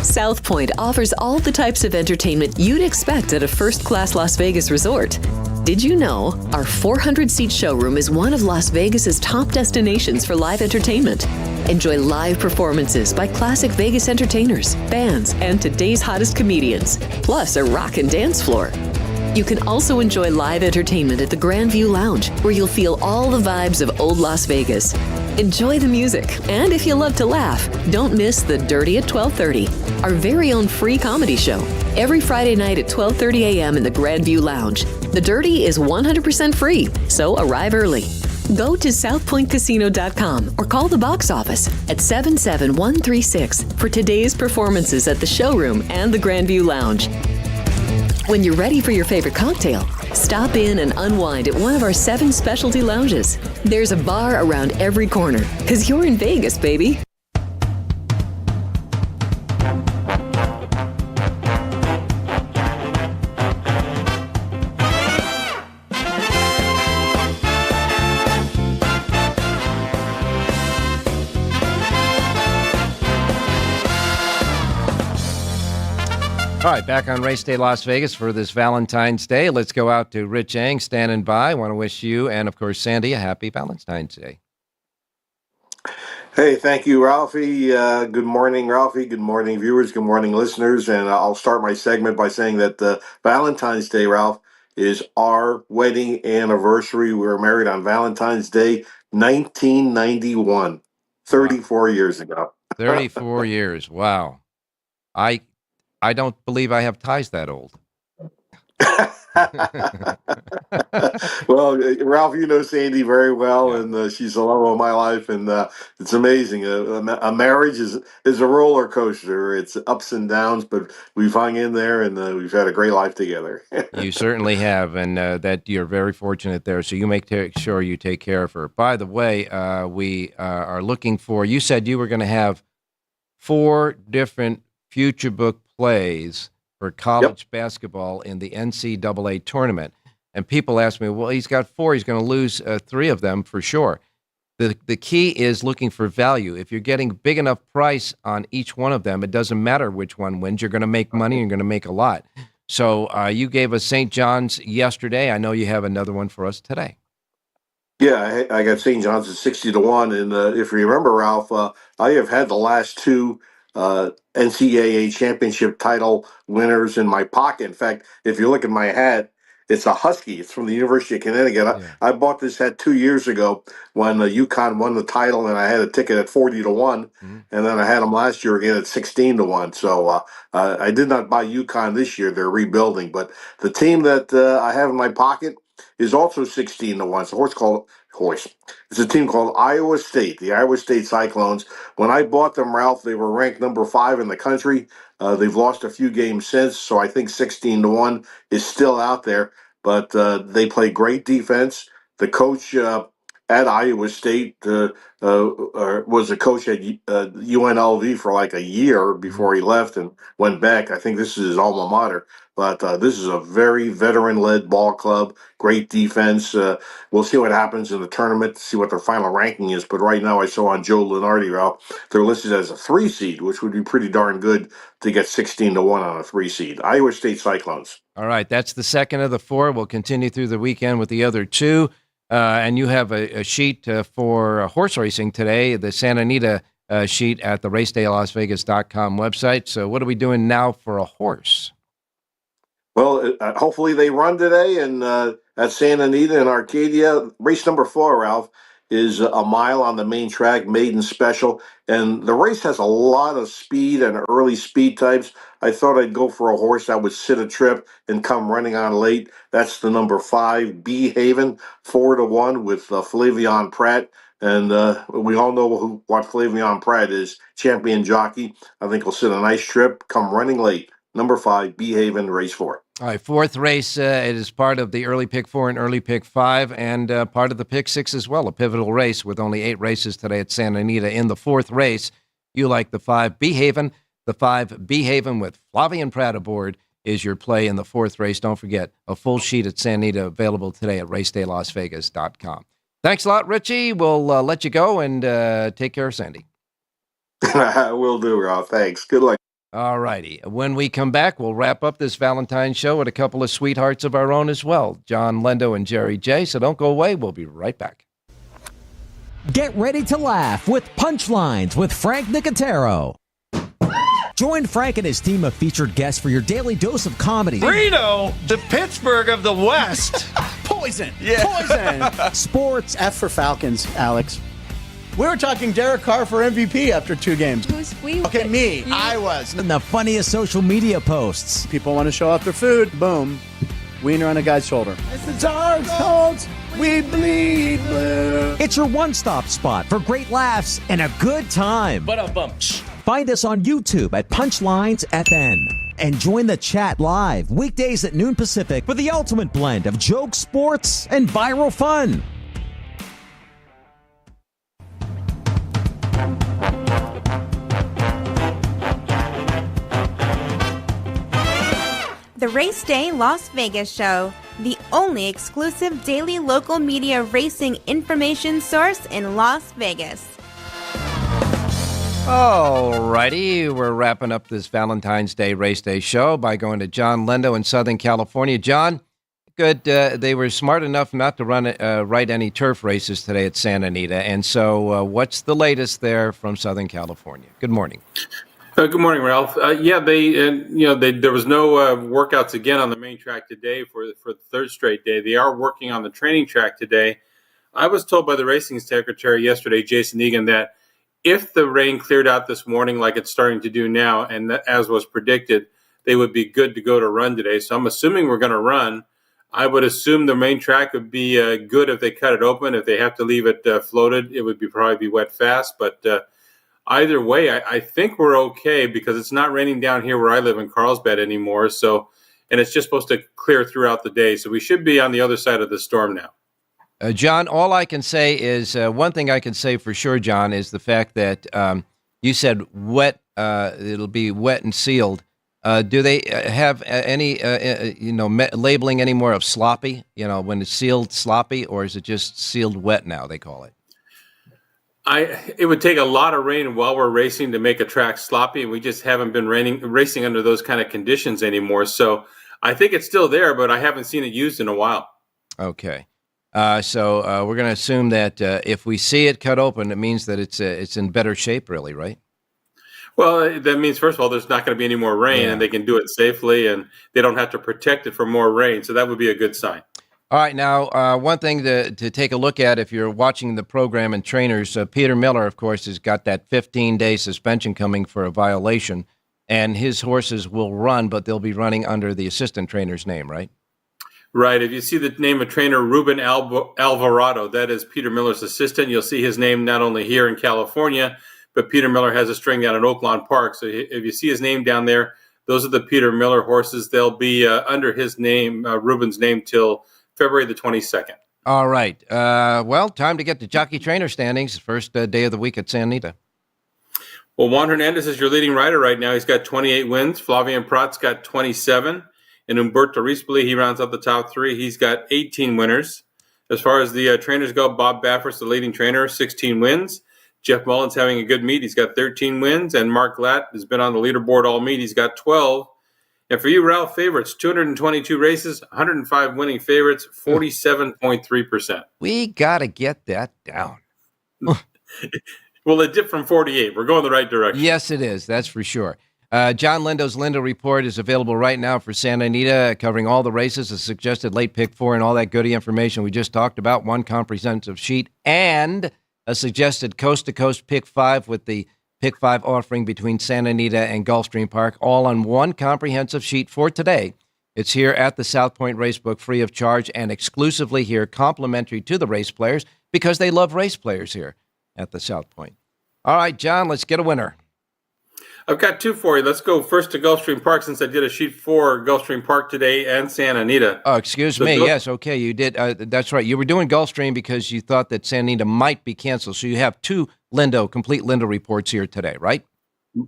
A: South Point offers all the types of entertainment you'd expect at a first-class Las Vegas resort. Did you know our 400-seat showroom is one of Las Vegas's top destinations for live entertainment? Enjoy live performances by classic Vegas entertainers, bands, and today's hottest comedians, plus a rock and dance floor. You can also enjoy live entertainment at the Grandview Lounge, where you'll feel all the vibes of old Las Vegas. Enjoy the music, and if you love to laugh, don't miss The Dirty at 12:30, our very own free comedy show, every Friday night at 12:30 a.m. in the Grandview Lounge. The Dirty is 100% free, so arrive early. Go to southpointcasino.com or call the box office at 77136 for today's performances at the showroom and the Grandview Lounge. When you're ready for your favorite cocktail, stop in and unwind at one of our 7 specialty lounges. There's a bar around every corner, because you're in Vegas, baby.
F: All right, back on Race Day Las Vegas for this Valentine's Day. Let's go out to Rich Eng standing by. I want to wish you and, of course, Sandy a happy Valentine's Day.
H: Hey, thank you, Ralphie. Good morning, Ralphie. Good morning, viewers. Good morning, listeners. And I'll start my segment by saying that Valentine's Day, Ralph, is our wedding anniversary. We were married on Valentine's Day, 1991, 34 years ago.
F: 34 years. Wow. I don't believe I have ties that old.
H: Well, Ralph, you know Sandy very well, and she's the love of my life, and it's amazing. A marriage is a roller coaster. It's ups and downs, but we've hung in there, and we've had a great life together.
F: You certainly have, and that you're very fortunate there. So you make sure you take care of her. By the way, we are looking for. You said you were going to have 4 different future book plays for college basketball in the NCAA tournament. And people ask me, well, he's got 4. He's going to lose 3 of them for sure. The key is looking for value. If you're getting big enough price on each one of them, it doesn't matter which one wins. You're going to make money. You're going to make a lot. So you gave us St. John's yesterday. I know you have another one for us today.
H: Yeah, I got St. John's at 60-1. And if you remember, Ralph, I have had the last 2 NCAA championship title winners in my pocket. In fact, if you look at my hat, it's a Husky. It's from the University of Connecticut. I bought this hat 2 years ago when UConn won the title, and I had a ticket at 40-1, and then I had them last year again at 16-1. So I did not buy UConn this year. They're rebuilding. But the team that I have in my pocket is also 16-1. It's a horse. It's a team called Iowa State, the Iowa State Cyclones. When I bought them, Ralph, they were ranked number 5 in the country. They've lost a few games since, so I think 16-1 is still out there. But they play great defense. The coach at Iowa State was a coach at UNLV for like a year before he left and went back. I think this is his alma mater. But this is a very veteran-led ball club, great defense. We'll see what happens in the tournament, see what their final ranking is. But right now I saw on Joe Lunardi, Ralph, they're listed as a 3 seed, which would be pretty darn good to get 16-1 on a 3 seed. Iowa State Cyclones.
F: All right, that's the second of the 4. We'll continue through the weekend with the other 2. And you have a sheet for horse racing today, the Santa Anita sheet at the racedaylasvegas.com website. So what are we doing now for a horse?
H: Well, hopefully they run today, and at Santa Anita in Arcadia, race number 4, Ralph, is a mile on the main track, maiden special, and the race has a lot of speed and early speed types. I thought I'd go for a horse that would sit a trip and come running on late. That's the number 5, B Haven, 4-1 with Flavion Pratt. And we all know what Flavion Pratt is, champion jockey. I think he'll sit a nice trip, come running late. Number 5, Behaven, race 4.
F: All right, fourth race. It is part of the early pick 4 and early pick 5, and part of the pick 6 as well, a pivotal race with only 8 races today at Santa Anita. In the fourth race, you like the 5, Behaven. The 5, Behaven with Flavian Pratt aboard is your play in the fourth race. Don't forget, a full sheet at Santa Anita available today at racedaylasvegas.com. Thanks a lot, Richie. We'll let you go and take care of Sandy.
H: Will do, Ralph. Thanks. Good luck.
F: All righty. When we come back, we'll wrap up this Valentine's show with a couple of sweethearts of our own as well, John Lindo and Jerry J. So don't go away. We'll be right back.
I: Get ready to laugh with Punchlines with Frank Nicotero. Join Frank and his team of featured guests for your daily dose of comedy.
J: Reno, the Pittsburgh of the West.
K: Poison.
J: Yeah.
K: Poison.
J: Sports.
K: F for Falcons, Alex. We were talking Derek Carr for MVP after 2 games.
L: Who's we?
K: Okay, me. I was.
I: And the funniest social media posts.
K: People want to show off their food. Boom. Wiener on a guy's shoulder. It's the Dark Colts. We bleed blue.
I: It's your one-stop spot for great laughs and a good time. Find us on YouTube at Punchlines FN. And join the chat live weekdays at noon Pacific for the ultimate blend of jokes, sports, and viral fun.
M: The Race Day Las Vegas Show, the only exclusive daily local media racing information source in Las Vegas.
F: All righty, we're wrapping up this Valentine's Day Race Day show by going to John Lindo in Southern California. John, good. They were smart enough not to write any turf races today at Santa Anita. And so what's the latest there from Southern California? Good morning.
N: Good morning, Ralph. There was no workouts again on the main track today for the third straight day. They are working on the training track today. I was told by the racing secretary yesterday, Jason Egan, that if the rain cleared out this morning like it's starting to do now, and as was predicted, they would be good to go to run today. So I'm assuming we're going to run. I would assume the main track would be good if they cut it open. If they have to leave it floated, it would probably be wet fast. But either way, I think we're okay because it's not raining down here where I live in Carlsbad anymore. So, and it's just supposed to clear throughout the day. So we should be on the other side of the storm now.
F: John, all I can say is one thing I can say for sure, John, is the fact that you said wet. It'll be wet and sealed. Do they have any, labeling anymore of sloppy? When it's sealed sloppy, or is it just sealed wet now? They call it.
N: It would take a lot of rain while we're racing to make a track sloppy, and we just haven't been racing under those kind of conditions anymore. So I think it's still there, but I haven't seen it used in a while.
F: Okay. So we're going to assume that if we see it cut open, it means that it's in better shape, really, right?
N: Well, that means, first of all, there's not going to be any more rain, and they can do it safely, and they don't have to protect it from more rain. So that would be a good sign.
F: All right. Now, one thing to take a look at if you're watching the program and trainers, Peter Miller, of course, has got that 15-day suspension coming for a violation, and his horses will run, but they'll be running under the assistant trainer's name, right?
N: Right. If you see the name of trainer Ruben Alvarado, that is Peter Miller's assistant. You'll see his name not only here in California, but Peter Miller has a string down at Oaklawn Park. So if you see his name down there, those are the Peter Miller horses. They'll be under his name, Ruben's name, till February the 22nd.
F: All right. Well, time to get to jockey trainer standings. First day of the week at Santa Anita.
N: Well, Juan Hernandez is your leading rider right now. He's got 28 wins. Flavian Prat's got 27. And Umberto Rispoli, he rounds out the top 3. He's got 18 winners. As far as the trainers go, Bob Baffert's the leading trainer, 16 wins. Jeff Mullen's having a good meet. He's got 13 wins. And Mark Glatt has been on the leaderboard all meet. He's got 12. And for you, Ralph, favorites, 222 races, 105 winning favorites, 47.3%.
F: We got to get that down.
N: Well, it dipped from 48. We're going the right direction.
F: Yes, it is. That's for sure. John Lindo's Lindo Report is available right now for Santa Anita, covering all the races, a suggested late pick 4, and all that goody information we just talked about, one comprehensive sheet, and a suggested coast-to-coast pick 5 with the pick 5 offering between Santa Anita and Gulfstream Park, all on one comprehensive sheet for today. It's here at the South Point Racebook, free of charge and exclusively here, complimentary to the race players, because they love race players here at the South Point. All right, John, let's get a winner.
N: I've got two for you. Let's go first to Gulfstream Park, since I did a sheet for Gulfstream Park today and Santa Anita.
F: Oh, excuse me. Yes, okay, you did. That's right. You were doing Gulfstream because you thought that Santa Anita might be canceled. So you have two complete Lindo reports here today, right?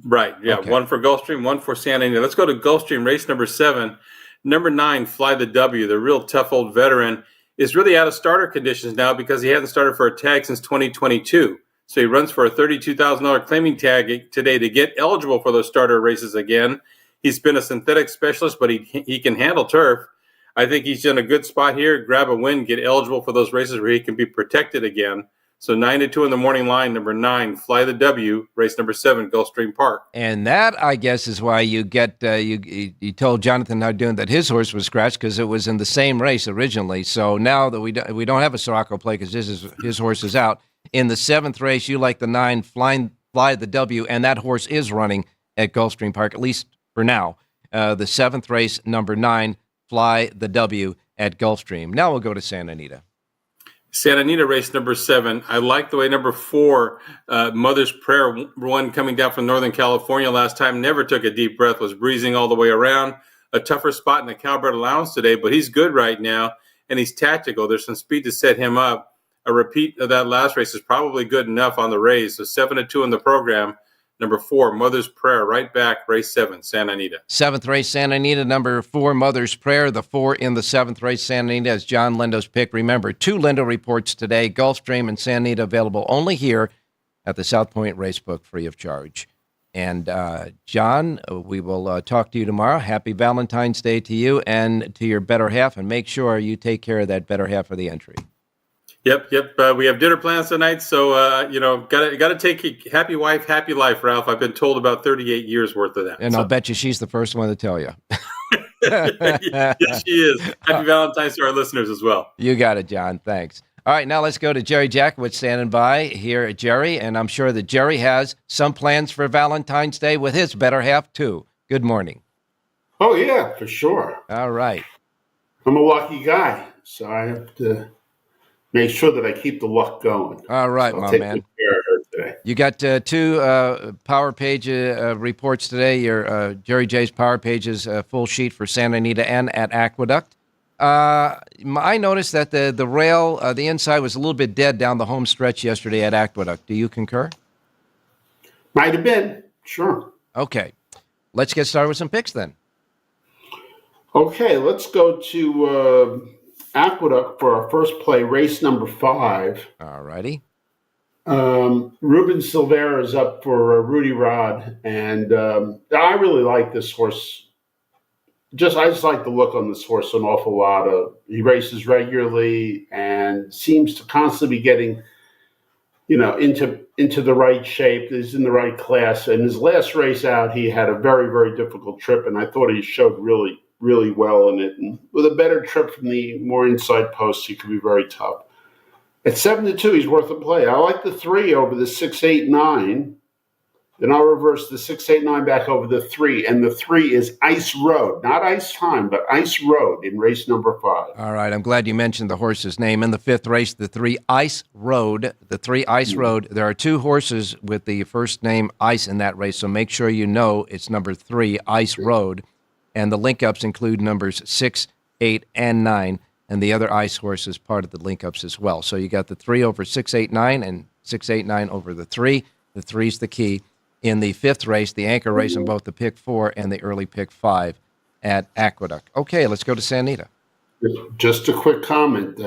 N: Right, yeah. Okay. One for Gulfstream, one for Santa Anita. Let's go to Gulfstream, race number 7. Number 9, Fly the W, the real tough old veteran, is really out of starter conditions now because he hasn't started for a tag since 2022. So he runs for a $32,000 claiming tag today to get eligible for those starter races again. He's been a synthetic specialist, but he can handle turf. I think he's in a good spot here. Grab a win, get eligible for those races where he can be protected again. So 9-2 in the morning line, number 9, Fly the W, race number 7, Gulfstream Park.
F: And that, I guess, is why you get you told Jonathan Hardoon that his horse was scratched because it was in the same race originally. So now that we don't have a Siraco play because his horse is out. In the 7th race, you like the 9, Fly the W, and that horse is running at Gulfstream Park, at least for now. The 7th race, number 9, Fly the W at Gulfstream. Now we'll go to Santa Anita.
N: Santa Anita, race number 7. I like the way number 4, Mother's Prayer, one coming down from Northern California last time, never took a deep breath, was breezing all the way around. A tougher spot in the Calbert allowance today, but he's good right now, and he's tactical. There's some speed to set him up. A repeat of that last race is probably good enough on the race. So 7-2 in the program. Number 4, Mother's Prayer, right back, race 7, Santa Anita.
F: 7th race, Santa Anita, number 4, Mother's Prayer. The 4 in the 7th race, Santa Anita, is John Lindo's pick. Remember, 2 Lindo reports today, Gulfstream and Santa Anita, available only here at the South Point Racebook, free of charge. And John, we will talk to you tomorrow. Happy Valentine's Day to you and to your better half, and make sure you take care of that better half of the entry.
N: Yep. We have dinner plans tonight, so gotta take happy wife, happy life, Ralph. I've been told about 38 years worth of that.
F: And I'll bet you she's the first one to tell you.
N: Yes, she is. Happy Valentine's to our listeners as well.
F: You got it, John. Thanks. All right, now let's go to Jerry Jacovitz standing by here, Jerry, and I'm sure that Jerry has some plans for Valentine's Day with his better half too. Good morning.
L: Oh yeah, for sure.
F: All right.
L: I'm a lucky guy, so I have to make sure that I keep the luck going.
F: All right,
L: so
F: my man.
L: Today.
F: You got 2 Power Page reports today. Your Jerry J's Power Pages full sheet for Santa Anita and at Aqueduct. I noticed that the rail, the inside was a little bit dead down the home stretch yesterday at Aqueduct. Do you concur?
L: Might have been, sure.
F: Okay. Let's get started with some picks then.
L: Okay, let's go to Aqueduct for our first play, race number 5.
F: All righty.
L: Ruben Silvera is up for Rudy Rod, and I really like this horse. I just like the look on this horse an awful lot. He races regularly and seems to constantly be getting, into the right shape. He's in the right class. And his last race out, he had a very, very difficult trip, and I thought he showed really, really well in it. And with a better trip from the more inside posts, he could be very tough. At 7-2, he's worth a play. I like the 3 over the 6, 8, 9. Then I'll reverse the 6, 8, 9 back over the 3. And the 3 is Ice Road. Not Ice Time, but Ice Road in race number 5.
F: All right. I'm glad you mentioned the horse's name. In the 5th race, the 3 Ice Road. The 3 Ice Road. There are 2 horses with the first name Ice in that race, so make sure you know it's number 3, Ice Road. And the link-ups include numbers 6, 8, and 9. And the other Ice horse is part of the link-ups as well. So you got the 3 over 6, 8, 9, and 6, 8, 9 over the 3. The 3's the key. In the 5th race, the anchor race in both the pick 4 and the early pick 5 at Aqueduct. Okay, let's go to Santa Anita.
L: Just a quick comment.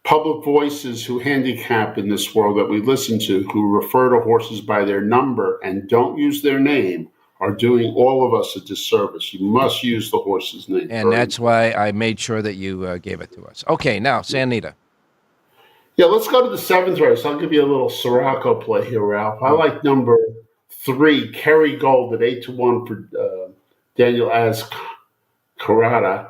L: Public voices who handicap in this world that we listen to, who refer to horses by their number and don't use their name, are doing all of us a disservice. You must use the horse's name.
F: And that's why I made sure that you gave it to us. Okay, now, Santa Anita.
L: Yeah, let's go to the 7th race. I'll give you a little Siraco play here, Ralph. I like number 3, Kerry Gold at 8-1 for Daniel Azcarata.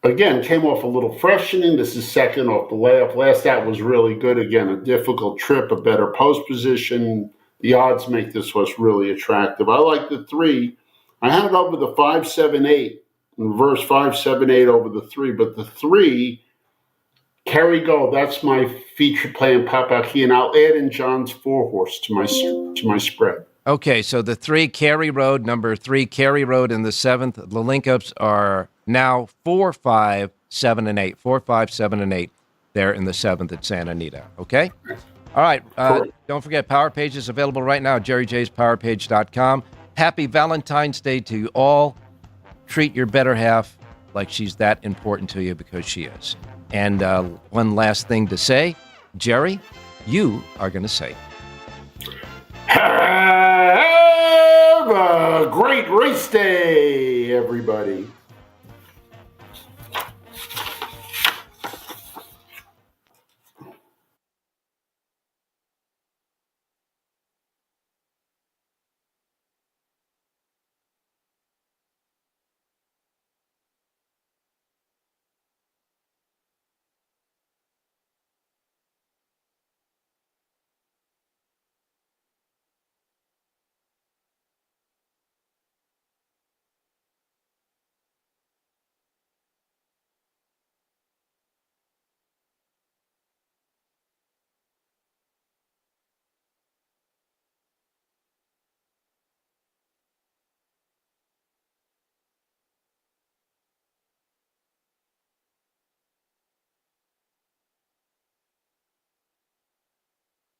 L: Again, came off a little freshening. This is second off the layoff. Last out was really good. Again, a difficult trip, a better post position. The odds make this horse really attractive. I like the 3. I had it over the 5, 7, 8. Reverse 5, 7, 8 over the 3. But the 3 Kerry Gold, that's my feature play in Pop-Out Key, and I'll add in John's 4-horse to my spread.
F: Okay, so the 3 Cary Road, number 3 Cary Road in the 7th. The link-ups are now 4, 5, 7, and 8. 4, 5, 7, and 8 there in the 7th at Santa Anita. Okay? All right. Don't forget, Power Page is available right now at jerryjspowerpage.com. Happy Valentine's Day to you all. Treat your better half like she's that important to you, because she is. And one last thing to say, Jerry, you are going to say.
L: Have a great race day, everybody.